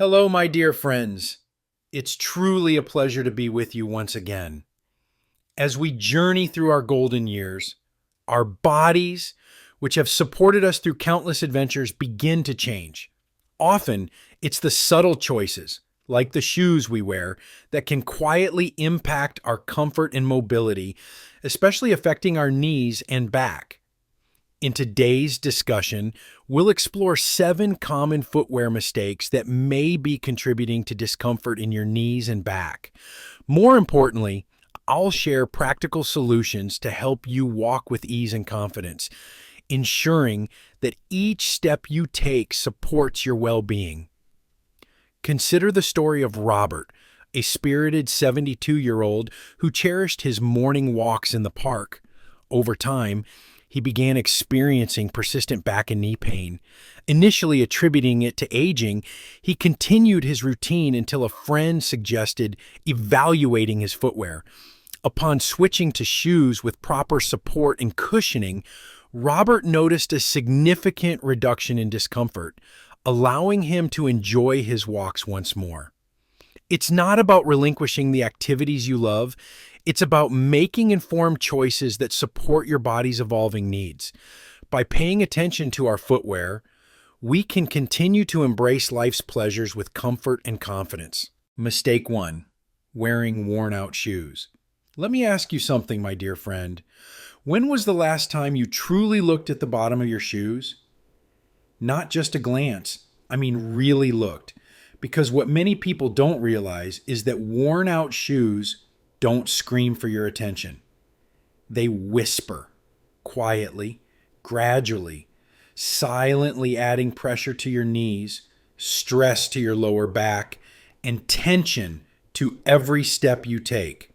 Hello, my dear friends. It's truly a pleasure to be with you once again. As we journey through our golden years, our bodies, which have supported us through countless adventures, begin to change. Often, it's the subtle choices, like the shoes we wear, that can quietly impact our comfort and mobility, especially affecting our knees and back. In today's discussion, we'll explore 7 common footwear mistakes that may be contributing to discomfort in your knees and back. More importantly, I'll share practical solutions to help you walk with ease and confidence, ensuring that each step you take supports your well-being. Consider the story of Robert, a spirited 72-year-old who cherished his morning walks in the park. Over time, he began experiencing persistent back and knee pain. Initially attributing it to aging, he continued his routine until a friend suggested evaluating his footwear. Upon switching to shoes with proper support and cushioning, Robert noticed a significant reduction in discomfort, allowing him to enjoy his walks once more. It's not about relinquishing the activities you love. It's about making informed choices that support your body's evolving needs. By paying attention to our footwear, we can continue to embrace life's pleasures with comfort and confidence. Mistake 1: wearing worn-out shoes. Let me ask you something, my dear friend. When was the last time you truly looked at the bottom of your shoes? Not just a glance. Really looked. Because what many people don't realize is that worn-out shoes don't scream for your attention. They whisper, quietly, gradually, silently adding pressure to your knees, stress to your lower back, and tension to every step you take.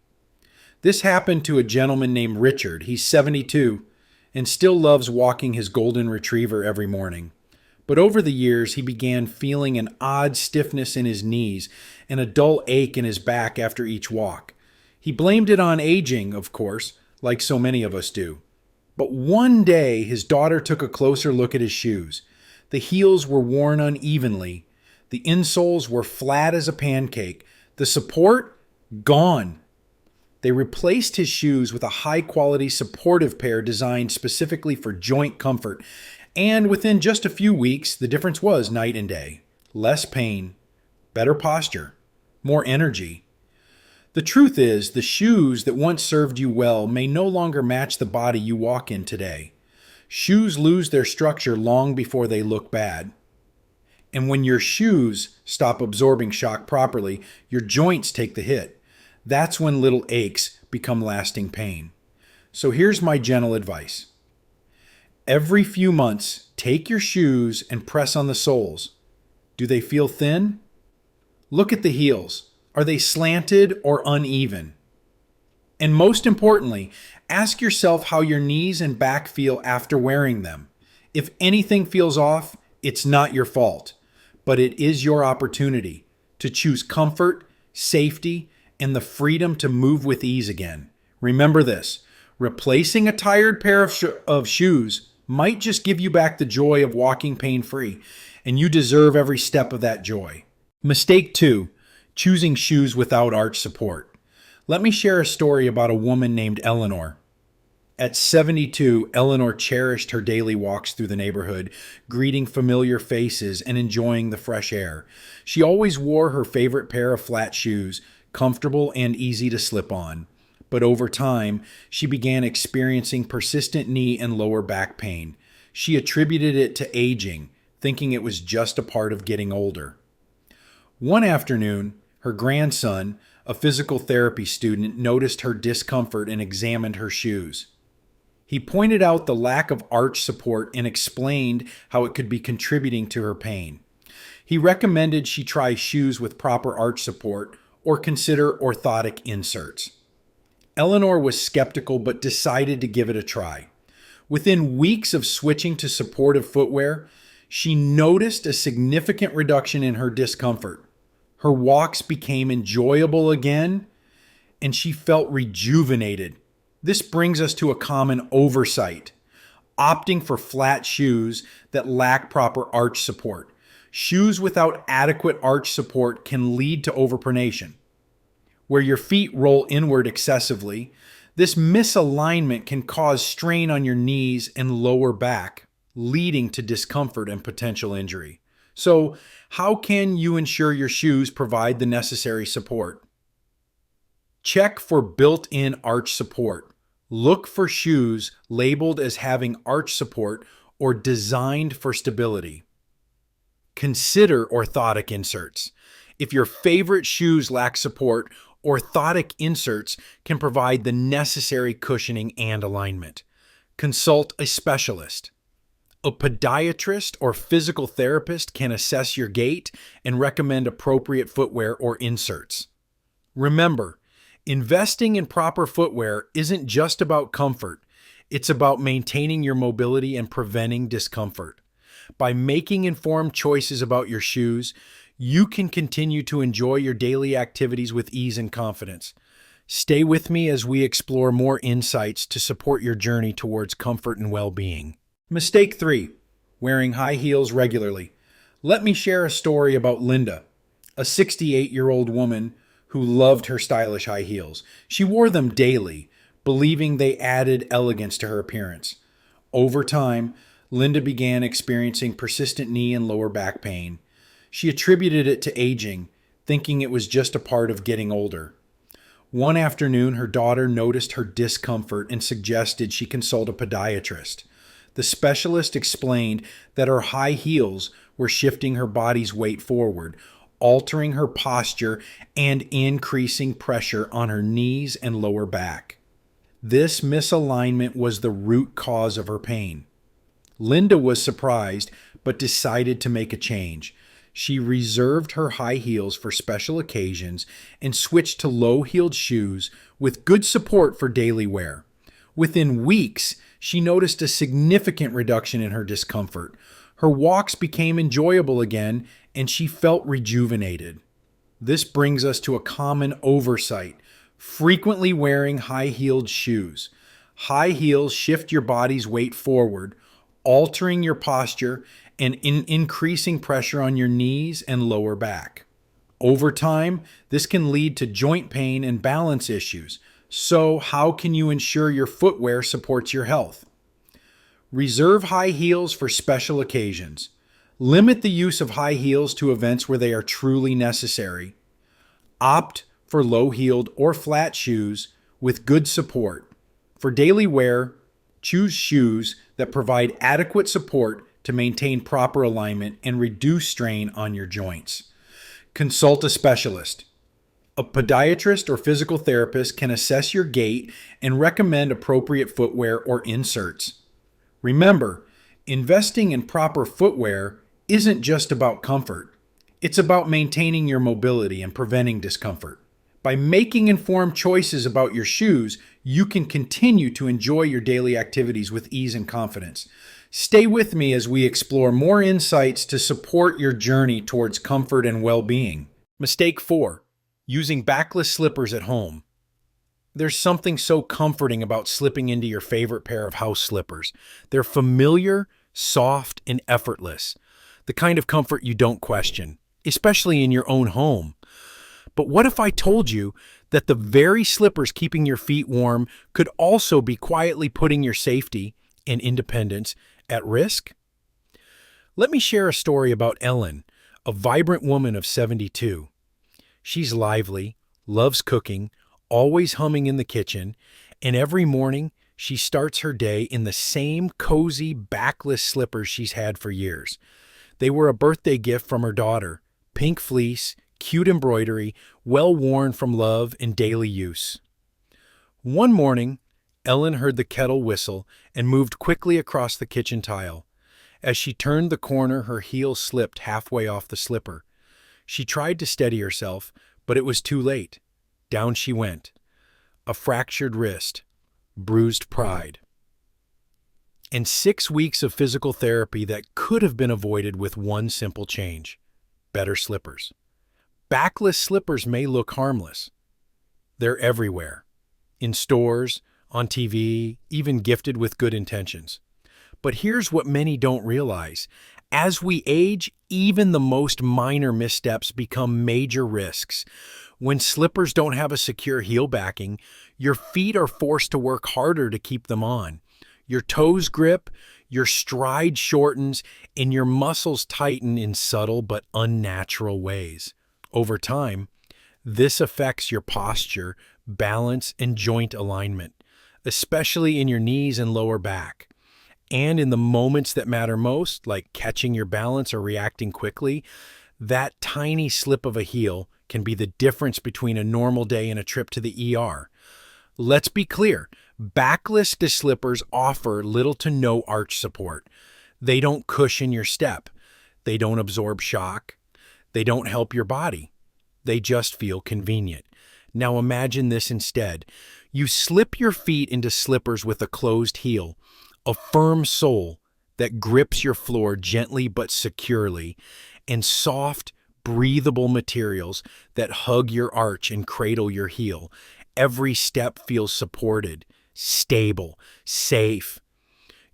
This happened to a gentleman named Richard. He's 72 and still loves walking his golden retriever every morning. But over the years, he began feeling an odd stiffness in his knees and a dull ache in his back after each walk. He blamed it on aging, of course, like so many of us do. But one day, his daughter took a closer look at his shoes. The heels were worn unevenly. The insoles were flat as a pancake. The support? Gone. They replaced his shoes with a high-quality supportive pair designed specifically for joint comfort. And within just a few weeks, the difference was night and day. Less pain, better posture, more energy. The truth is, the shoes that once served you well may no longer match the body you walk in today. Shoes lose their structure long before they look bad. And when your shoes stop absorbing shock properly, your joints take the hit. That's when little aches become lasting pain. So here's my gentle advice. Every few months, take your shoes and press on the soles. Do they feel thin? Look at the heels. Are they slanted or uneven? And most importantly, ask yourself how your knees and back feel after wearing them. If anything feels off, it's not your fault, but it is your opportunity to choose comfort, safety, and the freedom to move with ease again. Remember this, replacing a tired pair of shoes might just give you back the joy of walking pain-free, and you deserve every step of that joy. Mistake 2: choosing shoes without arch support. Let me share a story about a woman named Eleanor. At 72, Eleanor cherished her daily walks through the neighborhood, greeting familiar faces and enjoying the fresh air. She always wore her favorite pair of flat shoes, comfortable and easy to slip on. But over time, she began experiencing persistent knee and lower back pain. She attributed it to aging, thinking it was just a part of getting older. One afternoon, her grandson, a physical therapy student, noticed her discomfort and examined her shoes. He pointed out the lack of arch support and explained how it could be contributing to her pain. He recommended she try shoes with proper arch support or consider orthotic inserts. Eleanor was skeptical but decided to give it a try. Within weeks of switching to supportive footwear, she noticed a significant reduction in her discomfort. Her walks became enjoyable again, and she felt rejuvenated. This brings us to a common oversight, opting for flat shoes that lack proper arch support. Shoes without adequate arch support can lead to overpronation, where your feet roll inward excessively. This misalignment can cause strain on your knees and lower back, leading to discomfort and potential injury. So, how can you ensure your shoes provide the necessary support? Check for built-in arch support. Look for shoes labeled as having arch support or designed for stability. Consider orthotic inserts. If your favorite shoes lack support, orthotic inserts can provide the necessary cushioning and alignment. Consult a specialist. A podiatrist or physical therapist can assess your gait and recommend appropriate footwear or inserts. Remember, investing in proper footwear isn't just about comfort. It's about maintaining your mobility and preventing discomfort. By making informed choices about your shoes, you can continue to enjoy your daily activities with ease and confidence. Stay with me as we explore more insights to support your journey towards comfort and well-being. Mistake 3. Wearing high heels regularly. Let me share a story about Linda, a 68-year-old woman who loved her stylish high heels. She wore them daily, believing they added elegance to her appearance. Over time, Linda began experiencing persistent knee and lower back pain. She attributed it to aging, thinking it was just a part of getting older. One afternoon, her daughter noticed her discomfort and suggested she consult a podiatrist. The specialist explained that her high heels were shifting her body's weight forward, altering her posture and increasing pressure on her knees and lower back. This misalignment was the root cause of her pain. Linda was surprised, but decided to make a change. She reserved her high heels for special occasions and switched to low-heeled shoes with good support for daily wear. Within weeks, she noticed a significant reduction in her discomfort. Her walks became enjoyable again, and she felt rejuvenated. This brings us to a common oversight: frequently wearing high-heeled shoes. High heels shift your body's weight forward, altering your posture and increasing pressure on your knees and lower back. Over time, this can lead to joint pain and balance issues. So, how can you ensure your footwear supports your health? Reserve high heels for special occasions. Limit the use of high heels to events where they are truly necessary. Opt for low-heeled or flat shoes with good support. For daily wear, choose shoes that provide adequate support to maintain proper alignment and reduce strain on your joints. Consult a specialist. A podiatrist or physical therapist can assess your gait and recommend appropriate footwear or inserts. Remember, investing in proper footwear isn't just about comfort. It's about maintaining your mobility and preventing discomfort. By making informed choices about your shoes, you can continue to enjoy your daily activities with ease and confidence. Stay with me as we explore more insights to support your journey towards comfort and well-being. Mistake 4. Using backless slippers at home. There's something so comforting about slipping into your favorite pair of house slippers. They're familiar, soft, and effortless. The kind of comfort you don't question, especially in your own home. But what if I told you that the very slippers keeping your feet warm could also be quietly putting your safety and independence at risk? Let me share a story about Ellen, a vibrant woman of 72. She's lively, loves cooking, always humming in the kitchen, and every morning she starts her day in the same cozy, backless slippers she's had for years. They were a birthday gift from her daughter, pink fleece, cute embroidery, well worn from love and daily use. One morning, Ellen heard the kettle whistle and moved quickly across the kitchen tile. As she turned the corner, her heel slipped halfway off the slipper. She tried to steady herself, but it was too late. Down she went. A fractured wrist, bruised pride, and 6 weeks of physical therapy that could have been avoided with one simple change: better slippers. Backless slippers may look harmless. They're everywhere, in stores, on TV, even gifted with good intentions. But here's what many don't realize. As we age, Even the most minor missteps become major risks. When slippers don't have a secure heel backing, your feet are forced to work harder to keep them on. Your toes grip, your stride shortens, and your muscles tighten in subtle but unnatural ways. Over time, this affects your posture, balance, and joint alignment, especially in your knees and lower back. And in the moments that matter most, like catching your balance or reacting quickly, that tiny slip of a heel can be the difference between a normal day and a trip to the ER. Let's be clear, backless slippers offer little to no arch support. They don't cushion your step. They don't absorb shock. They don't help your body. They just feel convenient. Now imagine this instead. You slip your feet into slippers with a closed heel, a firm sole that grips your floor gently but securely, and soft, breathable materials that hug your arch and cradle your heel. Every step feels supported, stable, safe.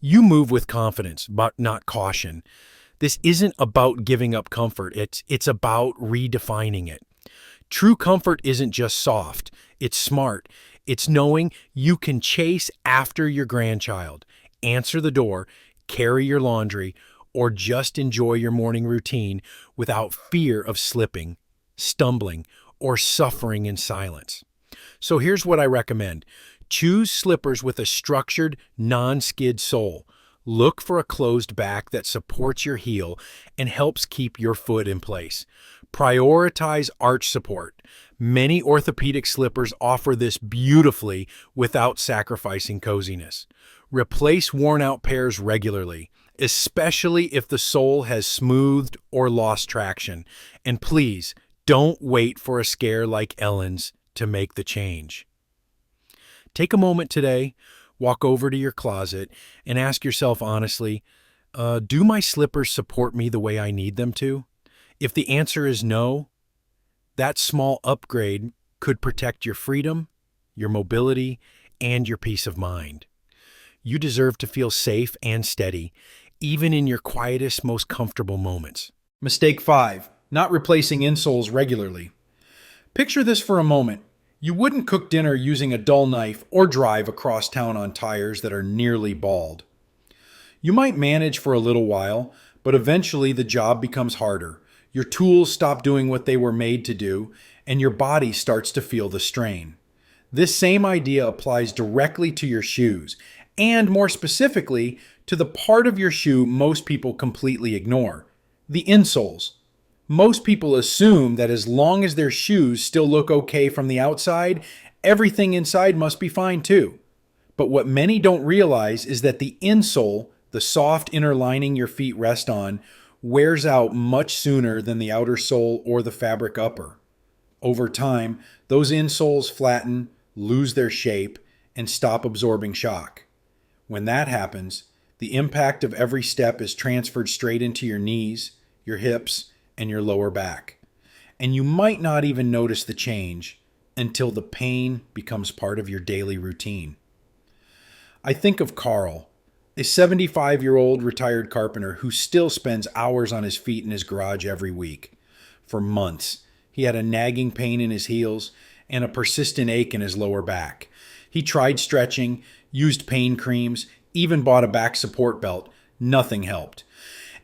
You move with confidence, but not caution. This isn't about giving up comfort. It's about redefining it. True comfort isn't just soft, it's smart. It's knowing you can chase after your grandchild, answer the door, carry your laundry, or just enjoy your morning routine without fear of slipping, stumbling, or suffering in silence. So here's what I recommend. Choose slippers with a structured, non-skid sole. Look for a closed back that supports your heel and helps keep your foot in place. Prioritize arch support. Many orthopedic slippers offer this beautifully without sacrificing coziness. Replace worn-out pairs regularly, especially if the sole has smoothed or lost traction. And please, don't wait for a scare like Ellen's to make the change. Take a moment today, walk over to your closet, and ask yourself honestly, do my slippers support me the way I need them to? If the answer is no, that small upgrade could protect your freedom, your mobility, and your peace of mind. You deserve to feel safe and steady, even in your quietest, most comfortable moments. Mistake 5. Not replacing insoles regularly. Picture this for a moment. You wouldn't cook dinner using a dull knife or drive across town on tires that are nearly bald. You might manage for a little while, but eventually the job becomes harder. Your tools stop doing what they were made to do, and your body starts to feel the strain. This same idea applies directly to your shoes, and more specifically, to the part of your shoe most people completely ignore, the insoles. Most people assume that as long as their shoes still look okay from the outside, everything inside must be fine too. But what many don't realize is that the insole, the soft inner lining your feet rest on, wears out much sooner than the outer sole or the fabric upper. Over time, those insoles flatten, lose their shape, and stop absorbing shock. When that happens, the impact of every step is transferred straight into your knees, your hips, and your lower back. And you might not even notice the change until the pain becomes part of your daily routine. I think of Carl, a 75-year-old retired carpenter who still spends hours on his feet in his garage every week. For months, he had a nagging pain in his heels and a persistent ache in his lower back. He tried stretching, used pain creams, even bought a back support belt. Nothing helped.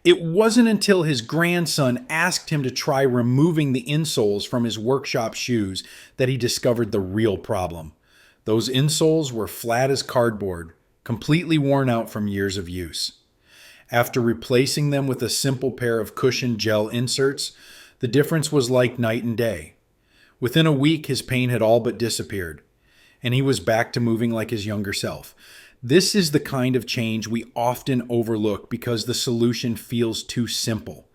It wasn't until his grandson asked him to try removing the insoles from his workshop shoes that he discovered the real problem. Those insoles were flat as cardboard, completely worn out from years of use. After replacing them with a simple pair of cushioned gel inserts, the difference was like night and day. Within a week, his pain had all but disappeared, and he was back to moving like his younger self. This is the kind of change we often overlook because the solution feels too simple.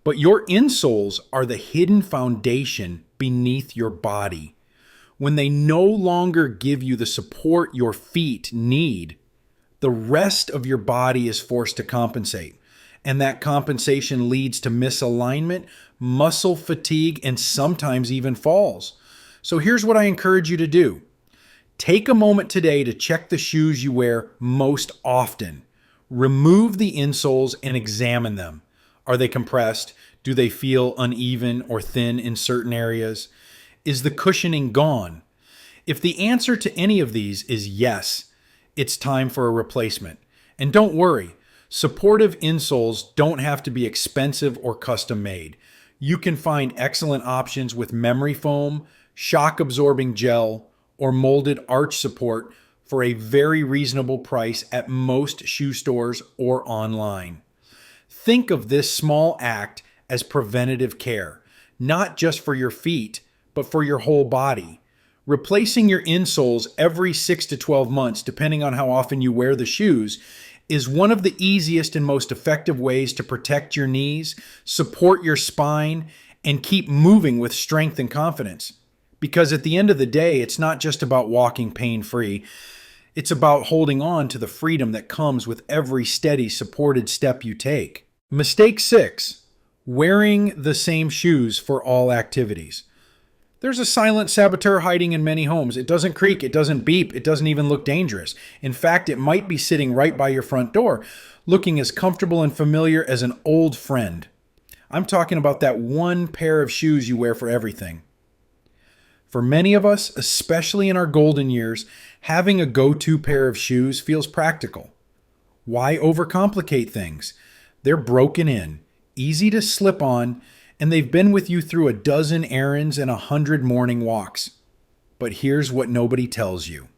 But your insoles are the hidden foundation beneath your body. When they no longer give you the support your feet need, the rest of your body is forced to compensate. And that compensation leads to misalignment, muscle fatigue, and sometimes even falls. So here's what I encourage you to do. Take a moment today to check the shoes you wear most often. Remove the insoles and examine them. Are they compressed? Do they feel uneven or thin in certain areas? Is the cushioning gone? If the answer to any of these is yes, it's time for a replacement. And don't worry, supportive insoles don't have to be expensive or custom made. You can find excellent options with memory foam, shock absorbing gel, or molded arch support for a very reasonable price at most shoe stores or online. Think of this small act as preventative care, not just for your feet, but for your whole body. Replacing your insoles every 6 to 12 months, depending on how often you wear the shoes, is one of the easiest and most effective ways to protect your knees, support your spine, and keep moving with strength and confidence. Because at the end of the day, it's not just about walking pain-free. It's about holding on to the freedom that comes with every steady, supported step you take. Mistake 6, wearing the same shoes for all activities. There's a silent saboteur hiding in many homes. It doesn't creak, it doesn't beep, it doesn't even look dangerous. In fact, it might be sitting right by your front door, looking as comfortable and familiar as an old friend. I'm talking about that one pair of shoes you wear for everything. For many of us, especially in our golden years, having a go-to pair of shoes feels practical. Why overcomplicate things? They're broken in, easy to slip on, and they've been with you through a dozen errands and 100 morning walks. But here's what nobody tells you.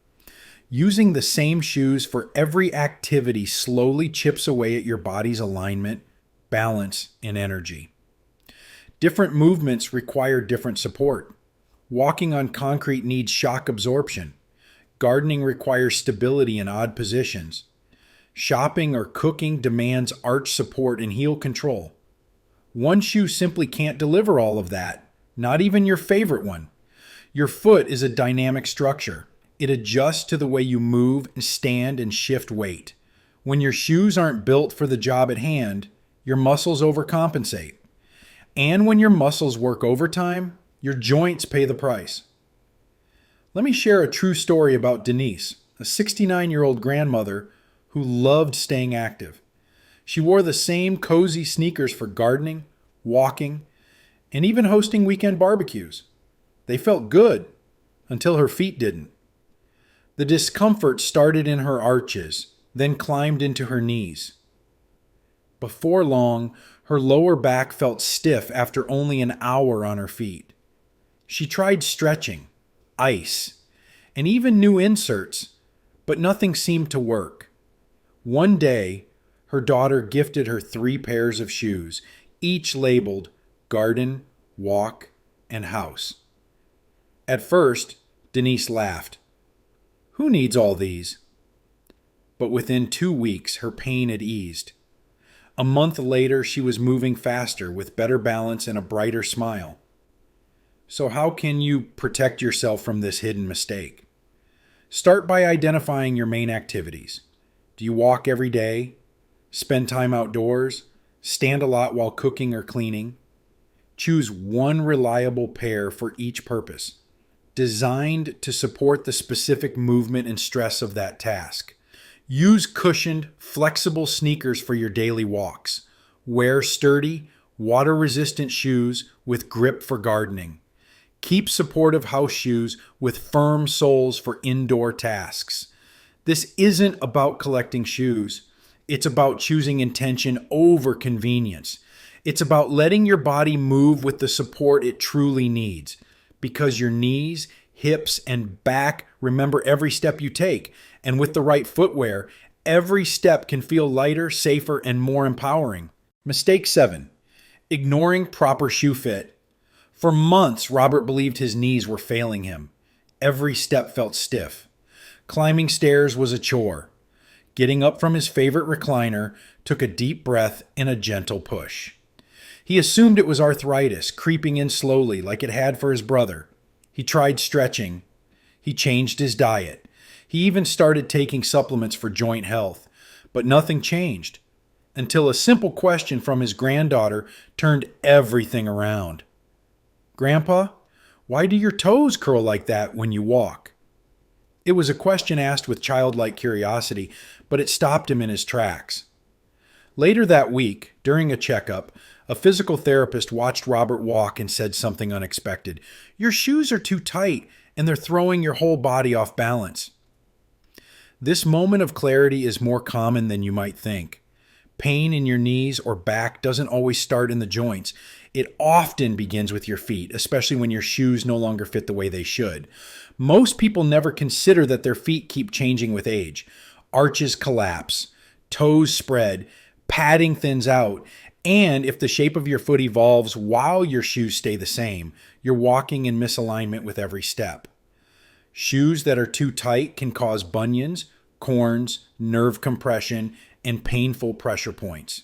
Using the same shoes for every activity slowly chips away at your body's alignment, balance, and energy. Different movements require different support. Walking on concrete needs shock absorption. Gardening requires stability in odd positions. Shopping or cooking demands arch support and heel control. One shoe simply can't deliver all of that, not even your favorite one. Your foot is a dynamic structure. It adjusts to the way you move and stand and shift weight. When your shoes aren't built for the job at hand, your muscles overcompensate. And when your muscles work overtime, your joints pay the price. Let me share a true story about Denise, a 69-year-old grandmother who loved staying active. She wore the same cozy sneakers for gardening, walking, and even hosting weekend barbecues. They felt good until her feet didn't. The discomfort started in her arches, then climbed into her knees. Before long, her lower back felt stiff after only an hour on her feet. She tried stretching, ice, and even new inserts, but nothing seemed to work. One day, her daughter gifted her 3 pairs of shoes, each labeled garden, walk, and house. At first, Denise laughed. Who needs all these? But within 2 weeks, her pain had eased. A month later, she was moving faster with better balance and a brighter smile. So how can you protect yourself from this hidden mistake? Start by identifying your main activities. Do you walk every day? Spend time outdoors? Stand a lot while cooking or cleaning? Choose one reliable pair for each purpose, designed to support the specific movement and stress of that task. Use cushioned, flexible sneakers for your daily walks. Wear sturdy, water-resistant shoes with grip for gardening. Keep supportive house shoes with firm soles for indoor tasks. This isn't about collecting shoes. It's about choosing intention over convenience. It's about letting your body move with the support it truly needs. Because your knees, hips, and back remember every step you take. And with the right footwear, every step can feel lighter, safer, and more empowering. Mistake 7, ignoring proper shoe fit. For months, Robert believed his knees were failing him. Every step felt stiff. Climbing stairs was a chore. Getting up from his favorite recliner took a deep breath and a gentle push. He assumed it was arthritis, creeping in slowly like it had for his brother. He tried stretching. He changed his diet. He even started taking supplements for joint health. But nothing changed until a simple question from his granddaughter turned everything around. Grandpa, why do your toes curl like that when you walk? It was a question asked with childlike curiosity, but it stopped him in his tracks. Later that week, during a checkup, a physical therapist watched Robert walk and said something unexpected. Your shoes are too tight and they're throwing your whole body off balance. This moment of clarity is more common than you might think. Pain in your knees or back doesn't always start in the joints. It often begins with your feet, especially when your shoes no longer fit the way they should. Most people never consider that their feet keep changing with age. Arches collapse, toes spread, padding thins out, and if the shape of your foot evolves while your shoes stay the same, you're walking in misalignment with every step. Shoes that are too tight can cause bunions, corns, nerve compression, and painful pressure points.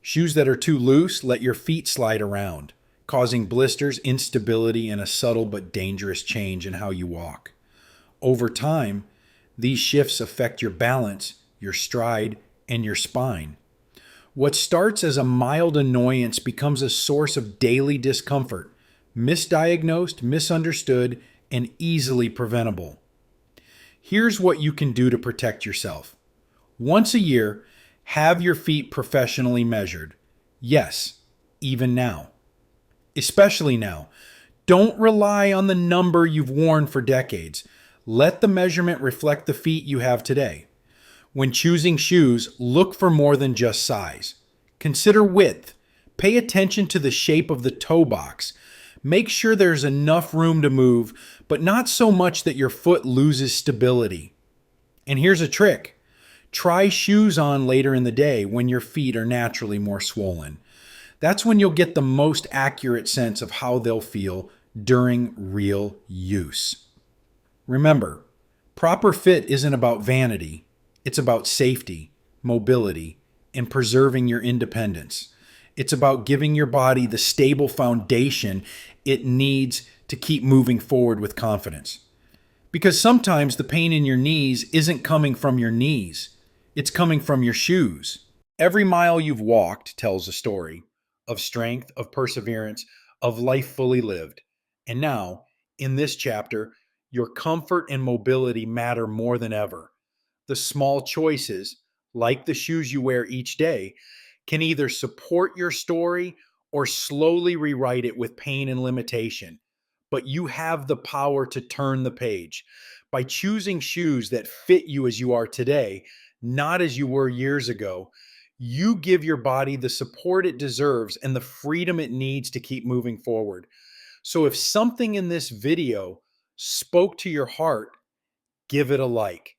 Shoes that are too loose let your feet slide around, causing blisters, instability, and a subtle but dangerous change in how you walk. Over time, these shifts affect your balance, your stride, and your spine. What starts as a mild annoyance becomes a source of daily discomfort, misdiagnosed, misunderstood, and easily preventable. Here's what you can do to protect yourself. Once a year, have your feet professionally measured. Yes, even now. Especially now. Don't rely on the number you've worn for decades. Let the measurement reflect the feet you have today. When choosing shoes, look for more than just size. Consider width. Pay attention to the shape of the toe box. Make sure there's enough room to move, but not so much that your foot loses stability. And here's a trick. Try shoes on later in the day when your feet are naturally more swollen. That's when you'll get the most accurate sense of how they'll feel during real use. Remember, proper fit isn't about vanity. It's about safety, mobility, and preserving your independence. It's about giving your body the stable foundation it needs to keep moving forward with confidence. Because sometimes the pain in your knees isn't coming from your knees. It's coming from your shoes. Every mile you've walked tells a story of strength, of perseverance, of life fully lived. And now, in this chapter, your comfort and mobility matter more than ever. The small choices, like the shoes you wear each day, can either support your story or slowly rewrite it with pain and limitation. But you have the power to turn the page. By choosing shoes that fit you as you are today, not as you were years ago, you give your body the support it deserves and the freedom it needs to keep moving forward. So if something in this video spoke to your heart, give it a like.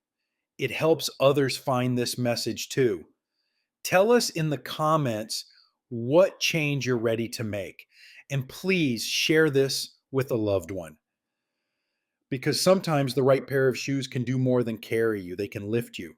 It helps others find this message too. Tell us in the comments what change you're ready to make. And please share this with a loved one. Because sometimes the right pair of shoes can do more than carry you, they can lift you.